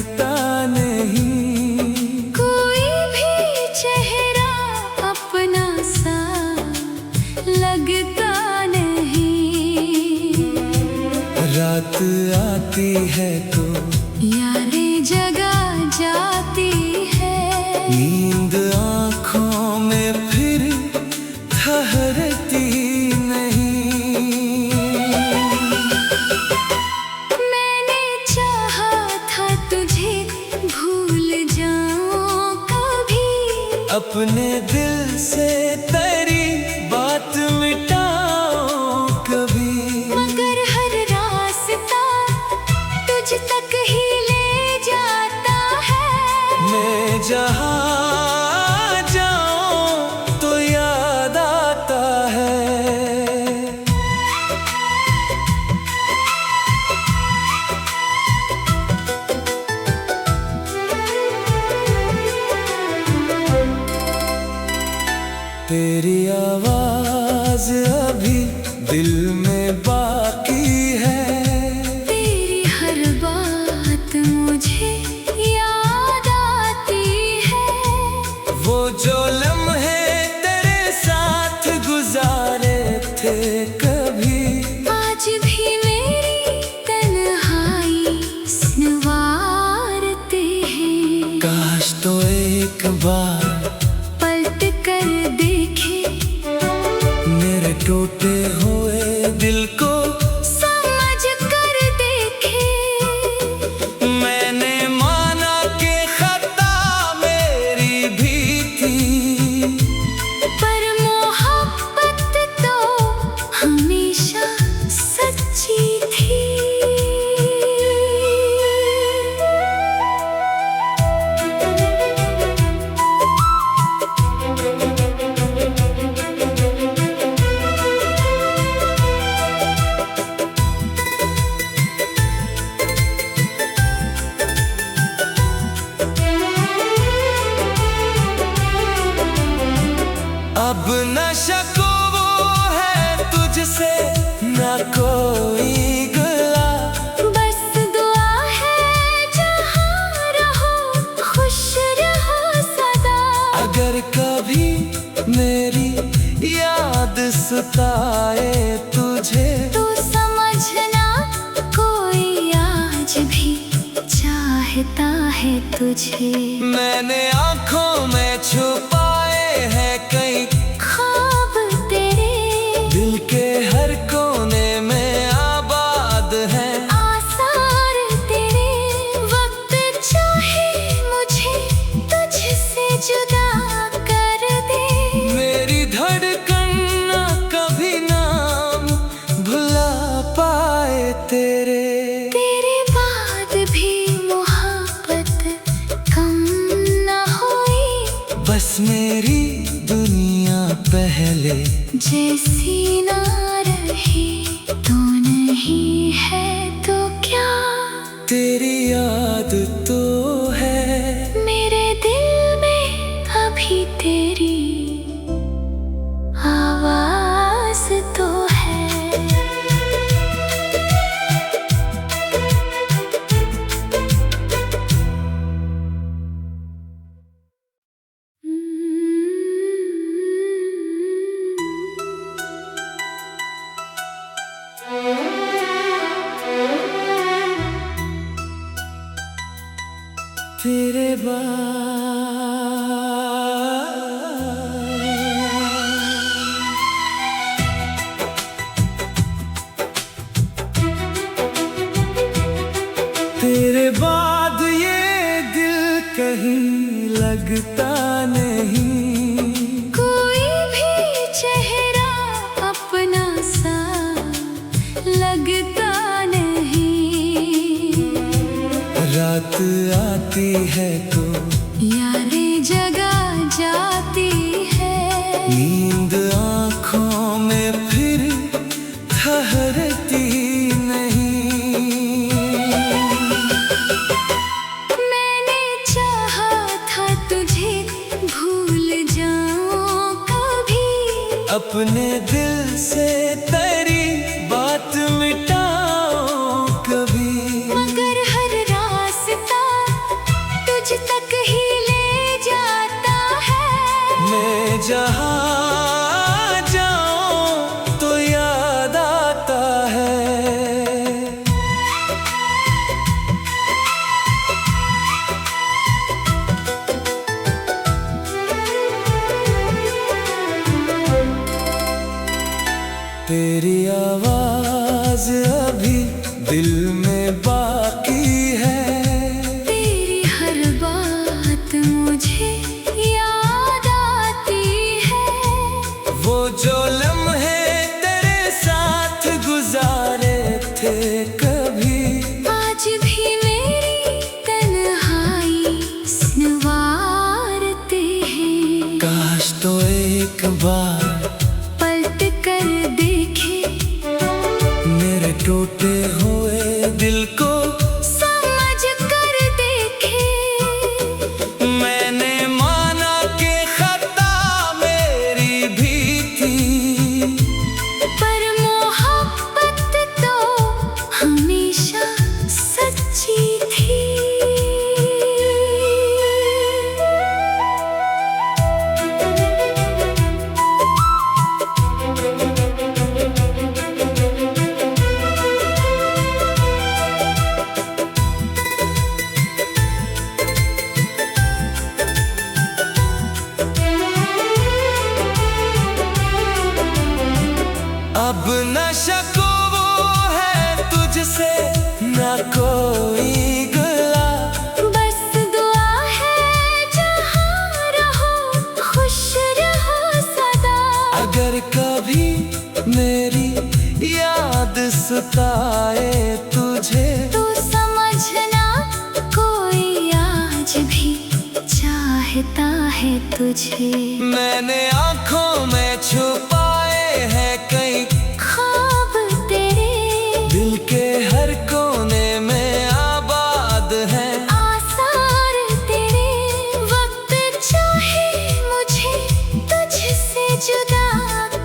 लगता नहीं। कोई भी चेहरा अपना सा लगता नहीं। रात आती है तो यादें जगा जाती है। नींद आँखों में फिर ठहरती नहीं। मैंने चाहा था तुझे भूल जाऊं कभी। अपने दिल से तेरी बात मिटाओ कभी। मगर हर रास्ता तुझ तक ही ले जाता है। मैं जहाँ जाऊं तो याद आता है। तेरी आवाज अभी दिल में बाकी है। तेरी हर बात मुझे याद आती है। वो जो लम्हे तेरे साथ गुजारे थे कभी। आज भी मेरी तन्हाई संवारते हैं। काश तो एक बार पलट कर देखे मेरे टूटे हुए दिल को। समझ कर देखे। मैंने माना कि खता मेरी भी थी, पर मोहब्बत तो हमेशा सच्ची थी। अब न शक वो है तुझसे न कोई गिला। बस दुआ है जहाँ रहो खुश रहो सदा। अगर कभी मेरी याद सताए तुझे तो समझना कोई आज भी चाहता है तुझे। मैंने आँखों में छुपाए हैं कई ख्वाब तेरे दिल के हर कोने में आबाद हैं। आसार तेरे वक्त चाहे मुझे तुझसे जुदा कर दे। मेरी धड़कन ना कभी नाम भुला पाए तेरे। तेरे बाद भी मोहब्बत कम न हुई। बस मेरी दुनिया पहले जैसी ना रही। तू नहीं है तो क्या तेरी याद तो है। मेरे दिल में अभी तेरी आवाज तो है। तेरे बाद तेरे बाद ये दिल कहीं लगता नहीं। कोई भी चेहरा अपना सा लगता नहीं। रात आती है तो यादें जगा जाती है। नींद आँखों में फिर ठहरती नहीं। मैंने चाहा था तुझे भूल जाऊं कभी। अपने दिल से तेरी बात मिटाओ कभी। मगर हर रास्ता तक ही ले जाता है। मैं जहाँ जाऊं तो याद आता है। तेरी आवाज अभी दिल में बाकी है। तेरी हर बात मुझे याद आती है। वो जो लम्हे तेरे साथ गुजारे थे कभी, आज भी मेरी तन्हाई संवारते हैं। काश तो एक बार पलट कर देखे मेरे टूटे हुए दिल को, समझ कर देखे। मैंने माना कि खता मेरी भी थी, पर मोहब्बत तो हमेशा सच्ची थी। अब न शको वो है तुझसे न कोई गिला। बस दुआ है जहाँ रहो खुश रहो सदा। अगर कभी मेरी याद सताए तुझे, तो समझना कोई आज भी चाहता है तुझे। मैंने आँखों में छुपाए हैं कई ख्वाब तेरे, दिल के हर कोने में आबाद हैं। आसार तेरे, वक्त चाहे मुझे तुझसे जुदा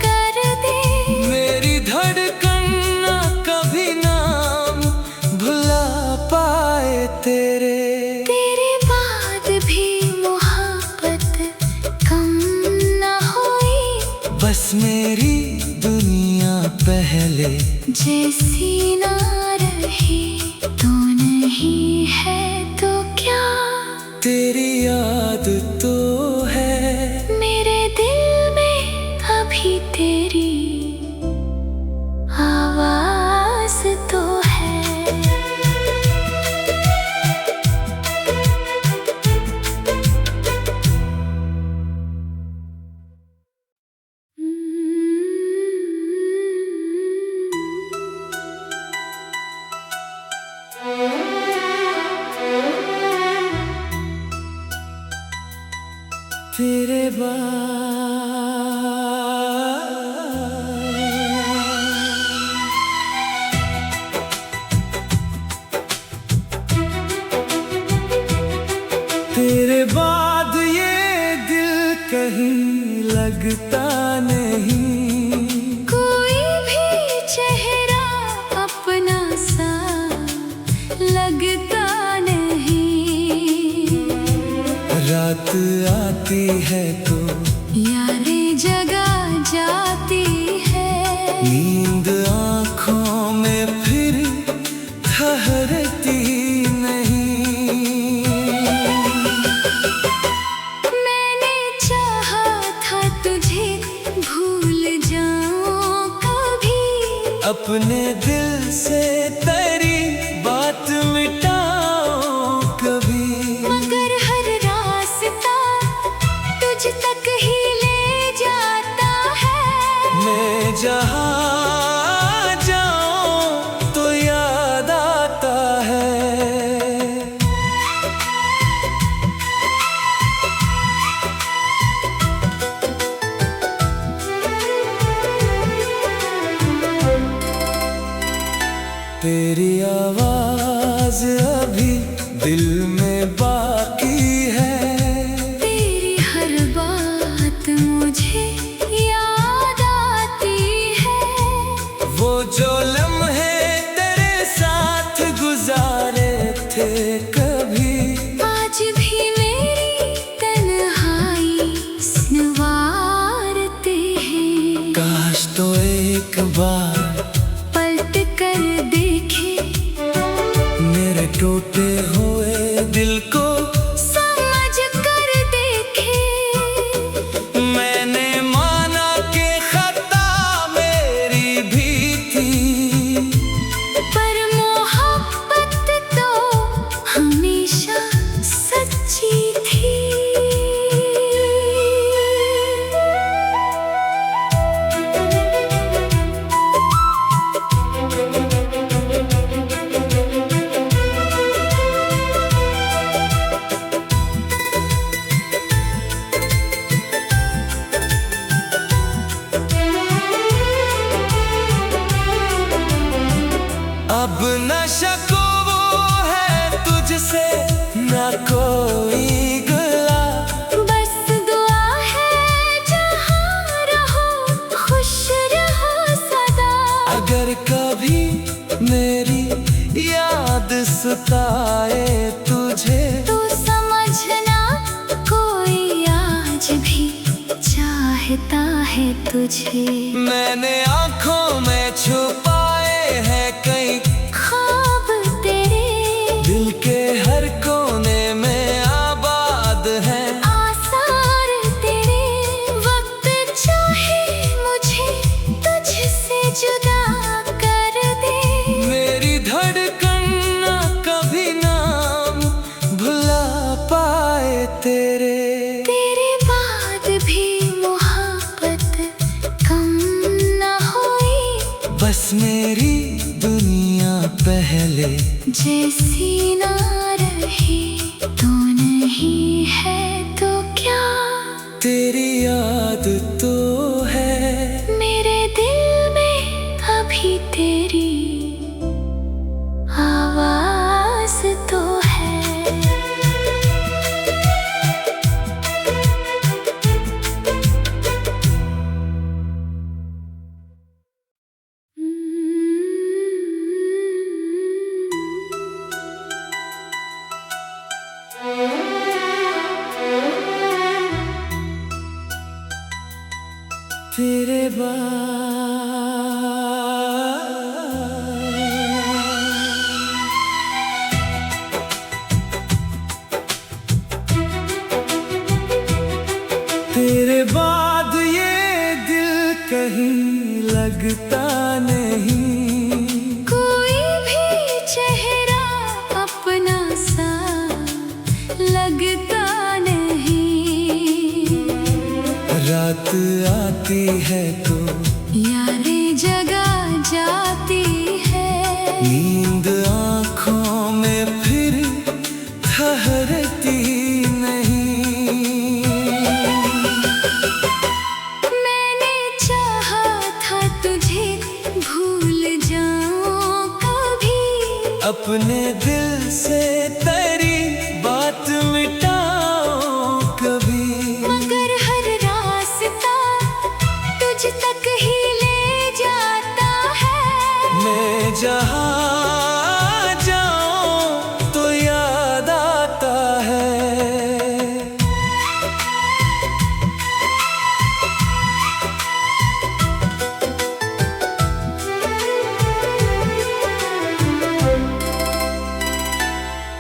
कर दे। मेरी धड़कन ना कभी नाम भुला पाए तेरे। तेरे बाद भी मोहब्बत कम न हुई, बस मेरी दुनिया पहले जैसी ना रही। तू नहीं है तो क्या, तेरी याद तो है। मेरे दिल में अभी तेरी आवाज तो है। तेरे बाद तेरे बाद ये दिल कहीं लगता नहीं। कोई भी चेहरा अपना सा लगता नहीं। रात आती है तो यादें जगा जाती है। नींद आँखों में फिर ठहरती नहीं। मैंने चाहा था तुझे भूल जाऊं कभी, अपने दिल से तेरी बात मिटाओ कभी। मगर हर रास्ता तुझ तक ही ले जाता है। मैं जहाँ जाऊं तो याद आता है। तेरी आवाज अभी दिल में बाकी है। तेरी हर बात मुझे याद आती है। वो जो लम्हे तेरे साथ गुजारे थे कभी, आज भी कोई गिला। बस दुआ है जहाँ रहो खुश रहो सदा। अगर कभी मेरी याद सताए तुझे तो समझना कोई आज भी चाहता है तुझे। मैंने आँखों में छुपाए हैं कई ख्वाब तेरे, दिल के हर कोने में आबाद हैं। आसार तेरे, वक्त चाहे मुझे तुझसे जुदा कर दे। मेरी धड़कन ना कभी नाम भुला पाए तेरे। तेरे बाद भी मोहब्बत कम न हुई। बस मेरी दुनिया पहले जैसी ना रही, तू नहीं है तो क्या तेरी याद तो है। मेरे दिल में अभी तेरी आवाज तो है। तेरे बाद तेरे बाद ये दिल कहीं लगता नहीं। कोई भी चेहरा अपना सा लगता नहीं। रात आती है तो यारे जगा जाती है। नींद आँखों में फिर ठहरती नहीं। मैंने चाहा था तुझे भूल जाऊं कभी। अपने दिल से तेरी बात मिटाओ कभी। मगर हर रास्ता तुझ तक ही ले जाता है। मैं जहाँ जाऊँ तो याद आता है।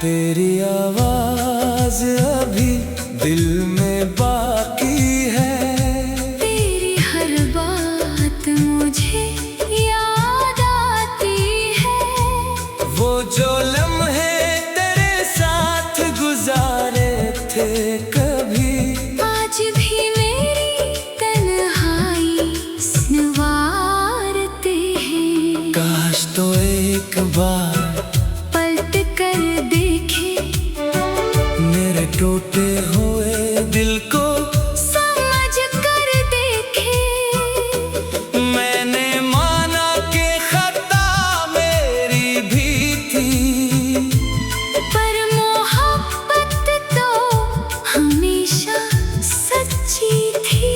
तेरी आवाज अभी दिल में बाकी है। तेरी हर बात मुझे याद आती है। वो जो लम्हे तेरे साथ गुजारे थे कभी, आज भी मेरी तन्हाई संवारते हैं। काश तो एक बार पलट कर देखे मेरे टूटे हुए दिल को। समझ कर देखे मैंने माना कि खता मेरी भी थी, पर मोहब्बत तो हमेशा सच्ची थी।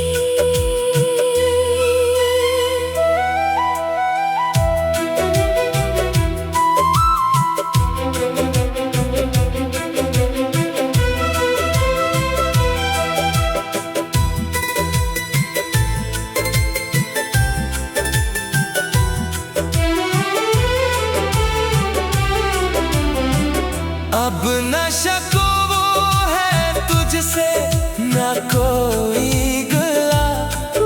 अब न शको वो है तुझसे न कोई गिला।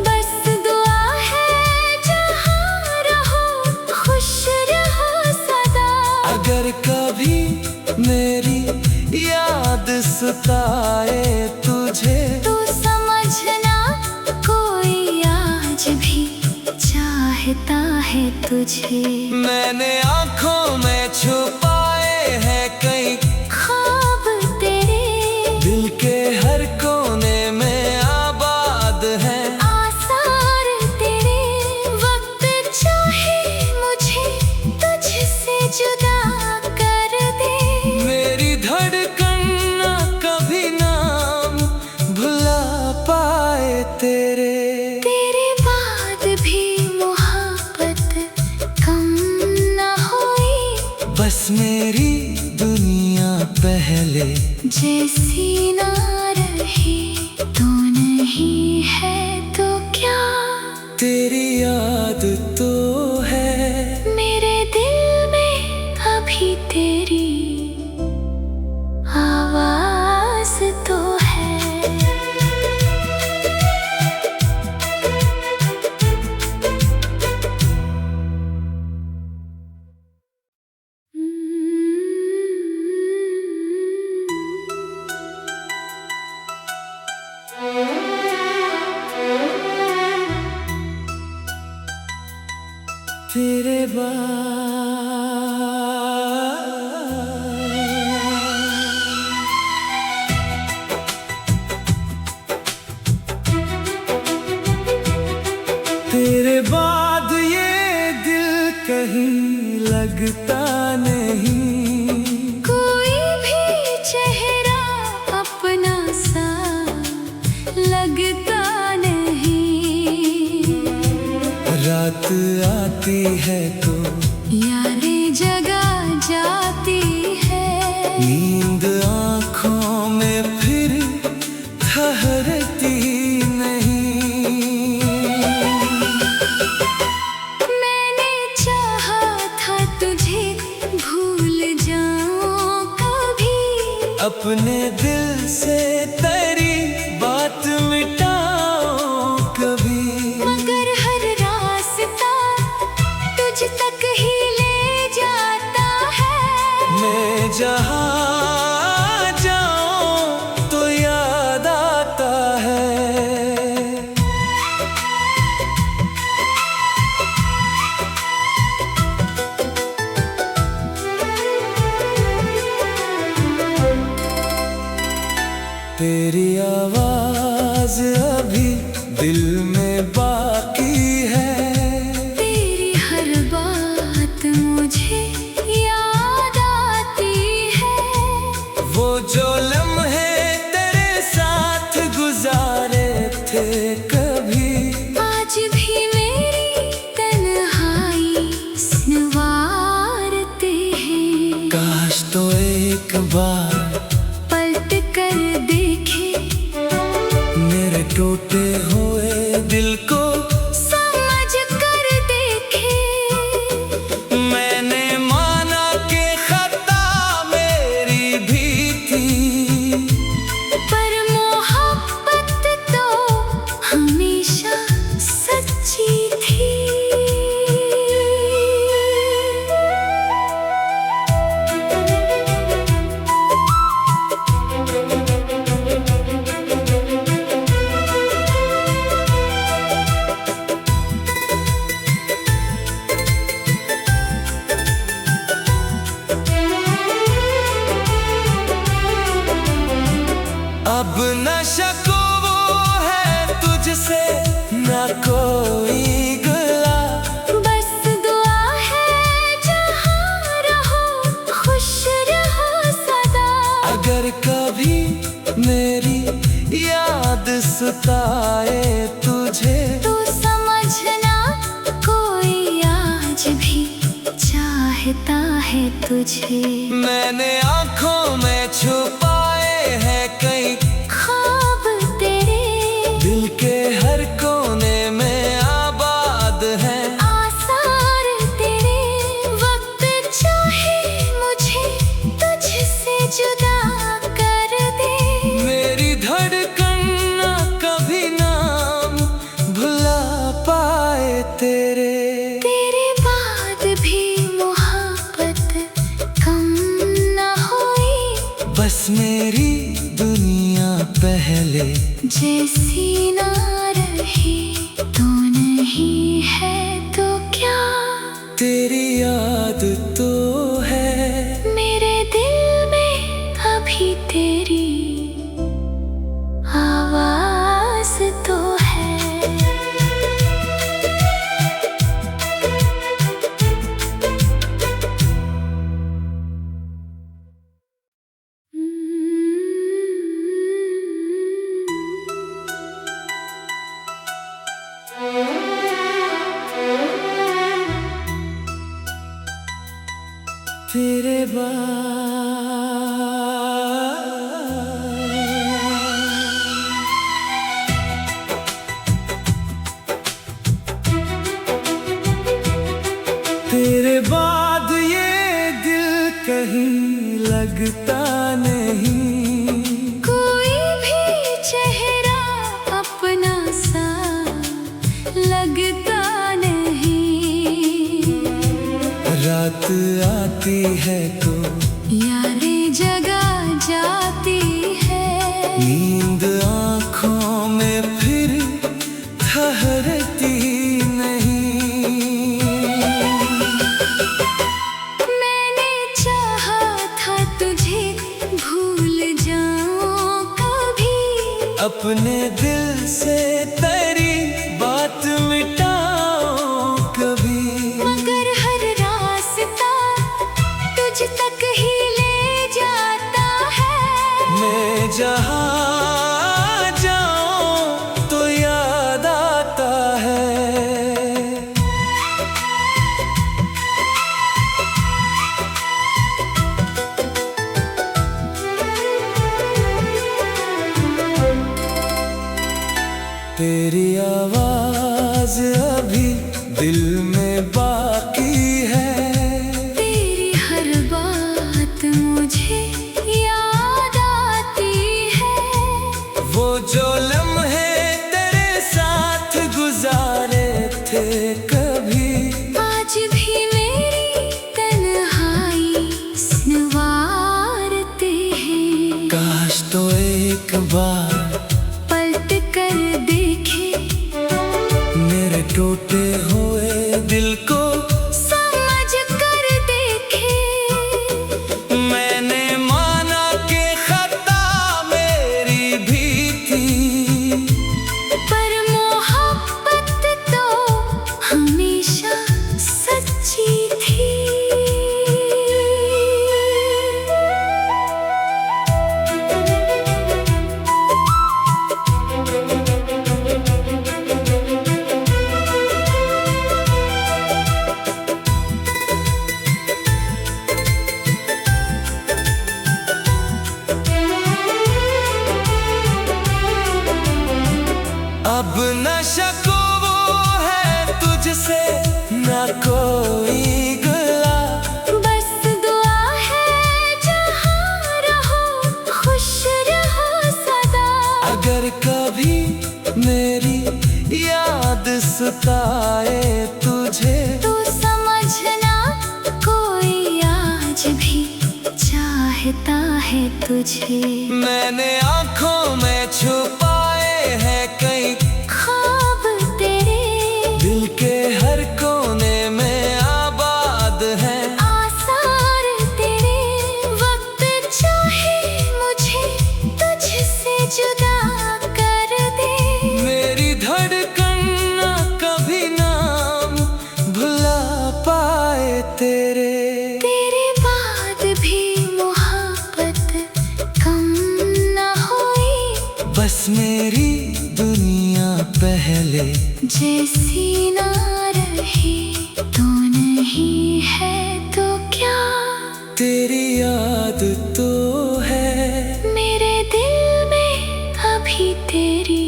बस दुआ है जहाँ रहो खुश रहो सदा। अगर कभी मेरी याद सताए तुझे तो समझना कोई आज भी चाहता है तुझे। मैंने आँखों में छुपाए हैं कई ख्वाब तेरे, दिल के हर कोने में आबाद हैं। आसार तेरे, वक्त चाहे मुझे तुझसे जुदा कर दे। मेरी धड़कन ना जैसी ना रही तो नहीं है तो क्या, तेरी याद तो है मेरे दिल में अभी तेरी आवाज तो है। तेरे बाद तेरे बाद ये दिल कहीं लगता नहीं, कोई भी चेहरा अपना सा लगता नहीं, रात आती है तो यादें जगा जाती है, नींद आँखों में फिर ठहरती नहीं। मैंने चाहा था तुझे भूल जाऊं कभी, अपने दिल से तेरी बात मिटाओ कभी, मगर हर रास्ता तुझ तक ही ले जाता है। मैं जहाँ जाऊँ तो याद आता है। तेरी आवाज अभी दिल में बाकी है, तेरी हर बात मुझे याद आती है, वो जो लम्हे तेरे साथ गुजारे थे कभी, आज भी मेरी तन्हाई संवारते हैं। काश तो एक बार पलट कर देखे मेरे टूटे हुए दिल को, समझ कर देखे, मैंने माना कि खता मेरी भी थी, पर मोहब्बत तो हमेशा सच्ची थी। अब न शको वो है तुझसे न कोई गिला, बस दुआ है जहाँ रहो खुश रहो सदा, अगर कभी मेरी याद सताए तुझे तो समझना कोई आज भी चाहता है तुझे। मैंने आँखों में छुपाए हैं कई ख्वाब तेरे दिल के हर कोने में आबाद हैं, आसार तेरे, वक्त चाहे मुझे तुझसे जुदा कर दे, मेरी धड़कन ना कभी नाम भुला पाए तेरे, तेरे बाद भी मोहब्बत कम न हुई, बस मेरी दुनिया पहले जैसी ना रही तो नहीं है तो क्या, तेरी याद तो है मेरे दिल में अभी तेरी आवाज तो है। तेरे बाद लगता नहीं। कोई भी चेहरा अपना सा लगता नहीं। रात आती है तो यादें जगा जाती है। नींद आँखों में फिर ठहरती नहीं। मैंने चाहा था तुझे भूल जाऊं कभी। अपने दिल से तेरी बात मिटाओ कभी। मगर हर रास्ता तुझ तक ही ले जाता है। मैं जहाँ जाऊँ तो याद आता है। तेरी आवाज अभी दिल में बाकी है। तेरी हर बात मुझे याद आती है। वो जो लम्हे तेरे साथ गुजारे थे कभी। आज भी मेरी तन्हाई संवारते हैं। काश तो एक बार पलट कर देखे मेरे टूटे हुए दिल को। समझ कर देखे। मैंने माना कि खता मेरी भी थी। पर मोहब्बत तो हमेशा सच्ची थी। अब न शको वो है तुझसे न कोई गिला। बस दुआ है जहाँ रहो खुश रहो सदा। अगर कभी मेरी याद सताए तुझे तो समझना कोई आज भी चाहता है तुझे। मैंने आँखों में छुपाए हैं कई ख्वाब तेरे दिल के हर कोने में आबाद है। आसार तेरे वक्त चाहे मुझे तुझसे जुदा कर दे। मेरी धड़कन ना कभी नाम भुला पाए तेरे। तेरे बाद भी मोहब्बत कम न हुई। बस मेरी दुनिया पहले जैसी ना रही। तू नहीं है तो क्या तेरी याद तो है। मेरे दिल में अभी तेरी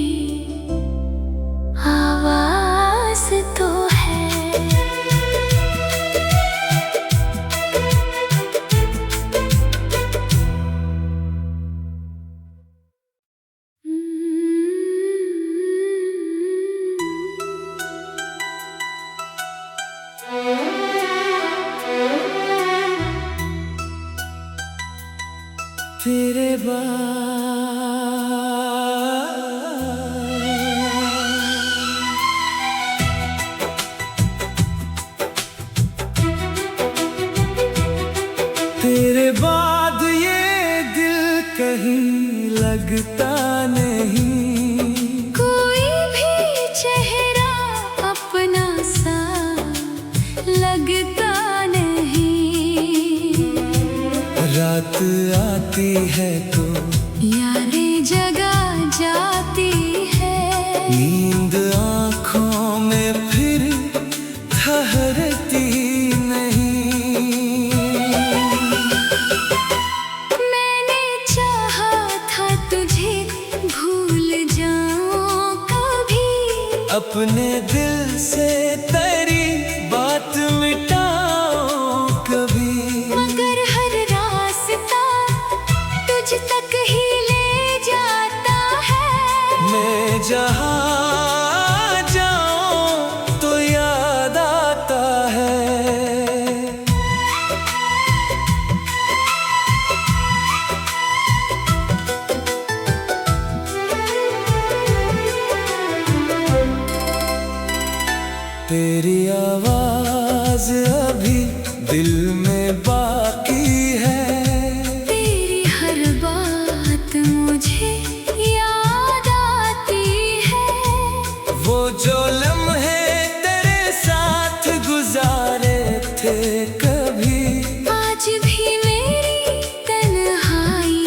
आवाज तो है। तेरे बाद तेरे बाद ये दिल कहीं लगता नहीं। कोई भी चेहरा अपना सा लगता नहीं। रात आती है तो यादें जगा जाती है। नींद आँखों में फिर ठहरती नहीं। मैंने चाहा था तुझे भूल जाऊं कभी। अपने दिल से तेरी बात मिटाओ कभी। मगर हर रास्ता जहाँ जाऊं तो याद आता है। तेरी आवाज अभी दिल में बाकी है। तेरी हर बात मुझे याद आती है। वो जो लम्हे तेरे साथ गुजारे थे कभी, आज भी मेरी तन्हाई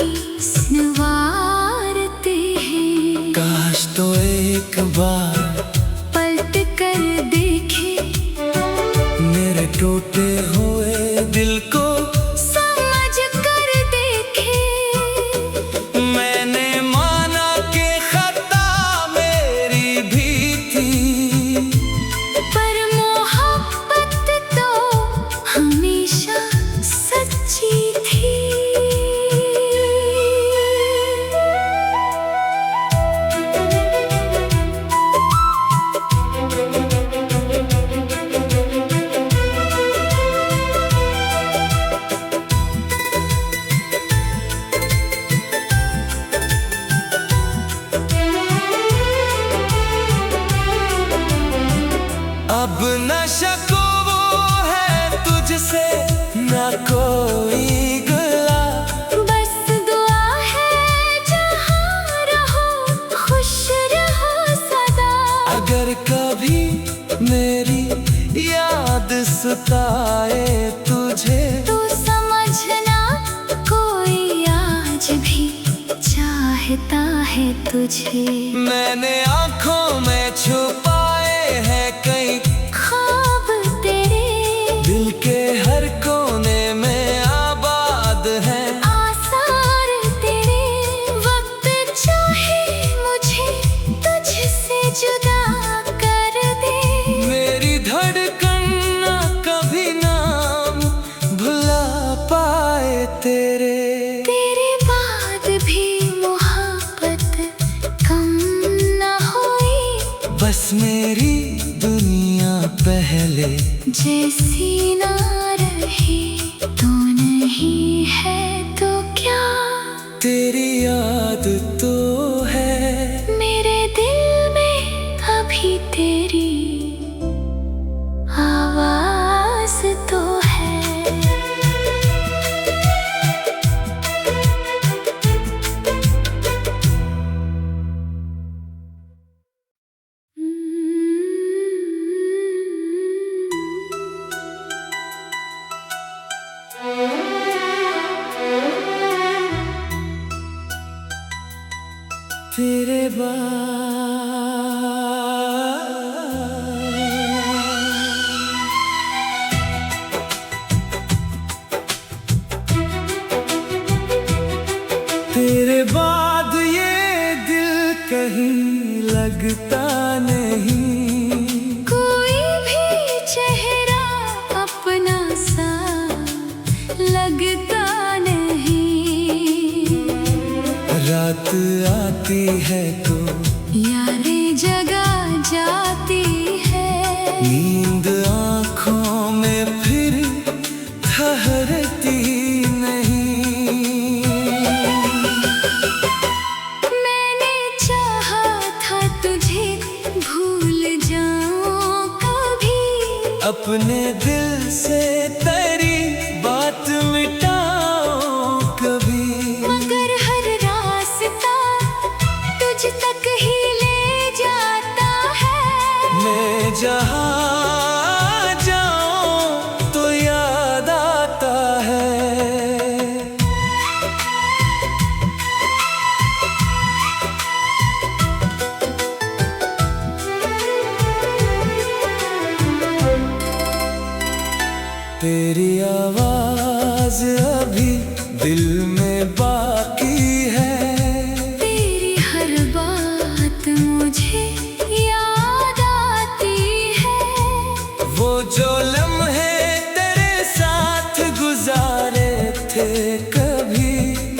संवारते हैं। काश तो एक बार पलट कर देखे मेरे टूटे हुए दिल को, समझ कर देखे। मैंने माना कि खता मेरी भी थी, पर मोहब्बत तो हमेशा सच्ची थी। अब न शको वो है तुझसे न कोई गिला। बस दुआ है जहाँ रहो खुश रहो सदा। अगर कभी मेरी याद सताए तुझे, तो समझना कोई आज भी चाहता है तुझे। मैंने आँखों में छुपाए हैं कई ख्वाब तेरे, दिल के हर कोने में आबाद है। आसार तेरे, वक्त चाहे मुझे तुझसे जुदा कर दे। मेरी धड़कन ना कभी नाम भुला पाए तेरे। तेरे बाद भी मोहब्बत कम न हुई, बस मेरी दुनिया पहले जैसी ना रही। तू नहीं है तो क्या, तेरी याद तो है। मेरे दिल में अभी तेरी आवाज तो है। तेरे बाद तेरे बाद ये दिल कहीं लगता नहीं। कोई भी चेहरा अपना सा लगता नहीं। रात आती है तो यादें जगा जाती है। नींद आँखों में फिर ठहरती नहीं। मैंने चाहा था तुझे भूल जाऊं कभी, अपने दिल से तेरी बात मिटाओ कभी। मगर हर रास्ता तुझ तक ही ले जाता है। मैं जहाँ जाऊं तो याद आता है। तेरी आवाज अभी दिल में बाकी है। तेरी हर बात मुझे याद आती है। वो जो लम्हे तेरे साथ गुजारे थे कभी,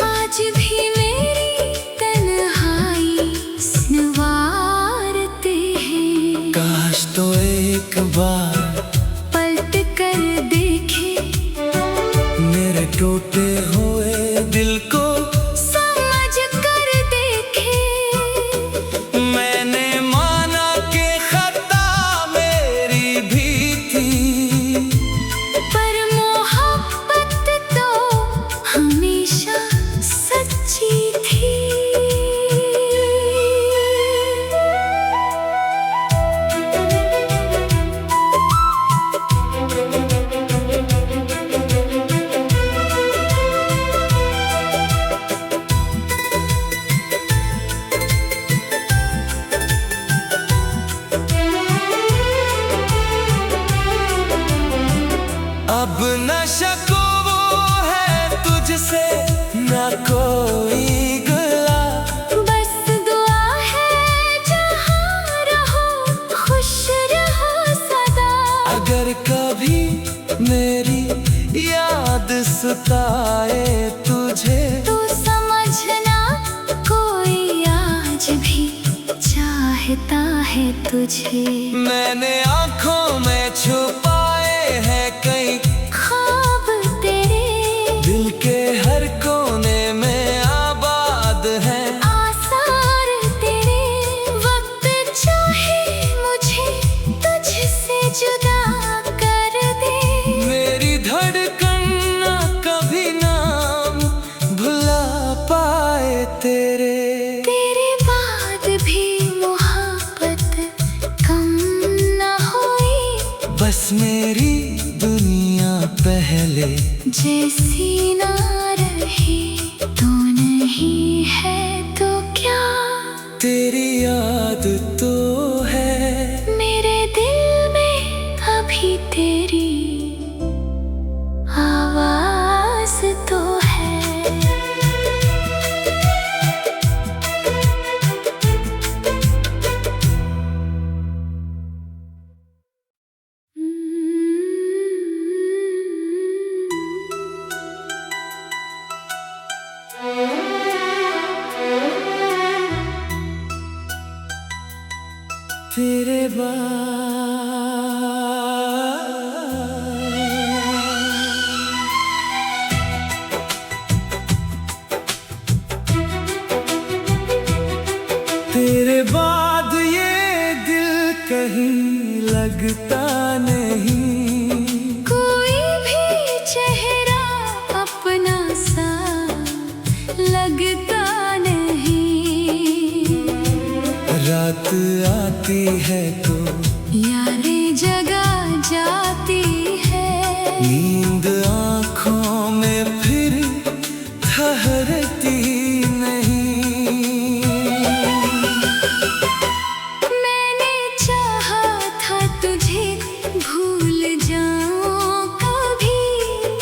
आज भी मेरी तन्हाई संवार अब न शको वो है तुझसे न कोई गिला। बस दुआ है जहाँ रहो खुश रहो सदा। अगर कभी मेरी याद सताए तुझे तो समझना कोई आज भी चाहता है तुझे। मैंने आँखों में छुपाए हैं कई ख्वाब तेरे, दिल के हर कोने में आबाद हैं आसार तेरे। वक्त चाहे मुझे तुझसे जुदा कर दे। मेरी धड़कन ना कभी नाम भुला पाए तेरे। तेरे बाद भी मोहब्बत कम न हुई। बस मेरी दुनिया पहले जैसी ना रही। तू नहीं है तो क्या तेरी याद तो है। मेरे दिल में अभी तेरी आवाज तो है। तेरे बाद तेरे बाद ये दिल कहीं लगता नहीं। कोई भी चेहरा अपना सा लगता नहीं। रात आती है तो यादें जगा जाती है। नींद आँखों में फिर ठहरती नहीं। मैंने चाहा था तुझे भूल जाऊं कभी।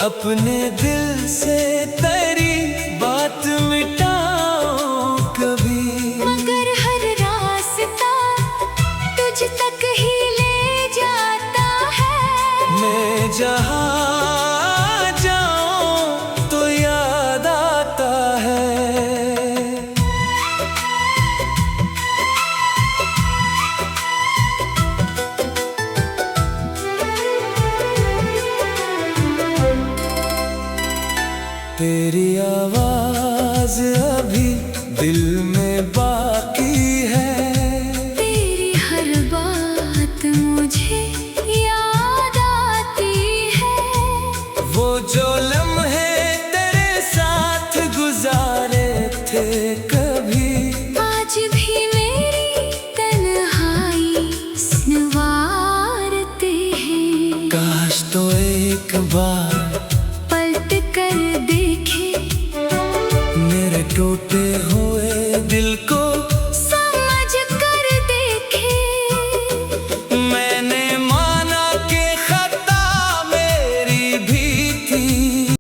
अपने दिल से तेरी बात मिटाओ कभी। मगर हर रास्ता तुझ तक ही ले जाता है। मैं जहाँ जाऊँ तो याद आता है। तेरी आवाज अभी दिल में बाकी है। तेरी हर बात मुझे याद आती है। वो जो लम्हे तेरे साथ गुजारे थे कभी आज भी मेरी तन्हाई संवारते हैं। काश तो एक बार